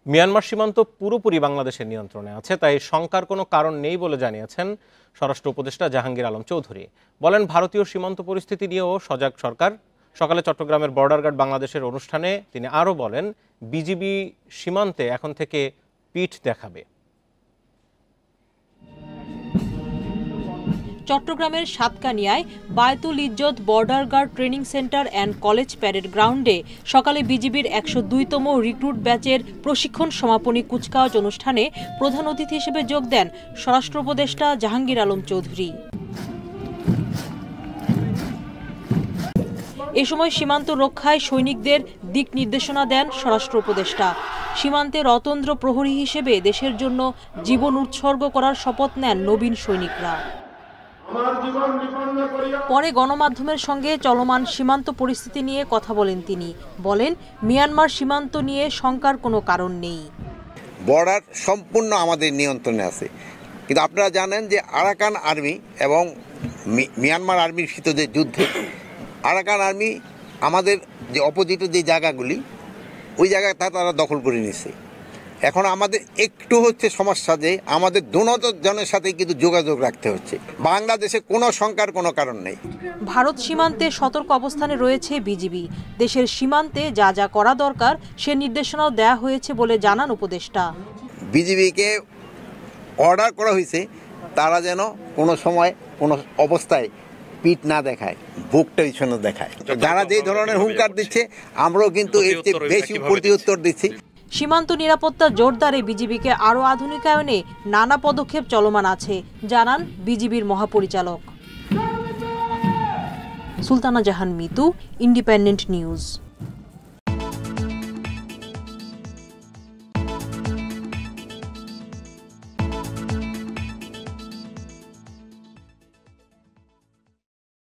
Myanmar সীমান্ত পুরোপুরি বাংলাদেশের নিয়ন্ত্রণে আছে, তাই শঙ্কার কোনো কারণ নেই বলে জানিয়েছেন স্বরাষ্ট্র উপদেষ্টা জাহাঙ্গীর আলম চৌধুরী। বলেন, ভারতীয় সীমান্ত পরিস্থিতি নিয়েও সজাগ সরকার। সকালে চট্টগ্রামের বর্ডার গার্ড বাংলাদেশের অনুষ্ঠানে তিনি আরও বলেন, বিজিবি সীমান্তে এখন থেকে পিঠ দেখাবে। চট্টগ্রামের সাতকানিয়ায় Baitul Izzat border guard training centre and college parade গ্রাউন্ডে সকালে বিজিবির ১০২তম রিক্রুট ব্যাচের প্রশিক্ষণ সমাপনী কুচকাওয়াজ অনুষ্ঠানে প্রধান অতিথি হিসেবে যোগ দেন স্বরাষ্ট্র উপদেষ্টা জাহাঙ্গীর আলম চৌধুরী। এ সময় সীমান্ত রক্ষায় সৈনিকদের দিক নির্দেশনা দেন স্বরাষ্ট্র উপদেষ্টা। সীমান্তে রতন্দ্র প্রহরী হিসেবে দেশের জন্য জীবন উৎসর্গ করার শপথ নেন নবীন সৈনিকরা। পরে গণমাধ্যমের সঙ্গে চলমান সীমান্ত পরিস্থিতি নিয়ে কথা বলেন তিনি। বলেন, মিয়ানমার সীমান্ত নিয়ে শঙ্কার কোনো কারণ নেই। বর্ডার সম্পূর্ণ আমাদের নিয়ন্ত্রণে আছে, কিন্তু আপনারা জানেন যে আরাকান আর্মি এবং মিয়ানমার আর্মির সাথে যে যুদ্ধে আরাকান আর্মি আমাদের যে অপোজিটের যে জায়গাগুলি ওই জায়গাটা তারা দখল করে নিছে। এখন আমাদের একটু সমস্যা যে আমাদের দুজনের সাথে কিন্তু যোগাযোগ রাখতে হচ্ছে। বাংলাদেশে কোনো শঙ্কার কোনো কারণ নেই। ভারত সীমান্তে সতর্ক অবস্থানে রয়েছে বিজিবি। দেশের সীমান্তে যা যা করা দরকার সে নির্দেশনাও দেয়া হয়েছে বলে জানান উপদেষ্টা। বিজিবিকে অর্ডার করা হয়েছে তারা যেন কোনো সময় কোনো অবস্থায় পিঠ না দেখায়, বুকটা পিছনে দেখায়। যারা যে ধরনের হুঙ্কার দিচ্ছে আমরাও কিন্তু এর চেয়ে বেশি প্রত্যুত্তর দিচ্ছি। সীমান্ত নিরাপত্তা জোরদারে বিজিবিকে আরও আধুনিকায়নে নানা পদক্ষেপ চলমান আছে, জানান বিজিবির মহাপরিচালক। সুলতানা জাহান মিতু, ইন্ডিপেন্ডেন্ট নিউজ।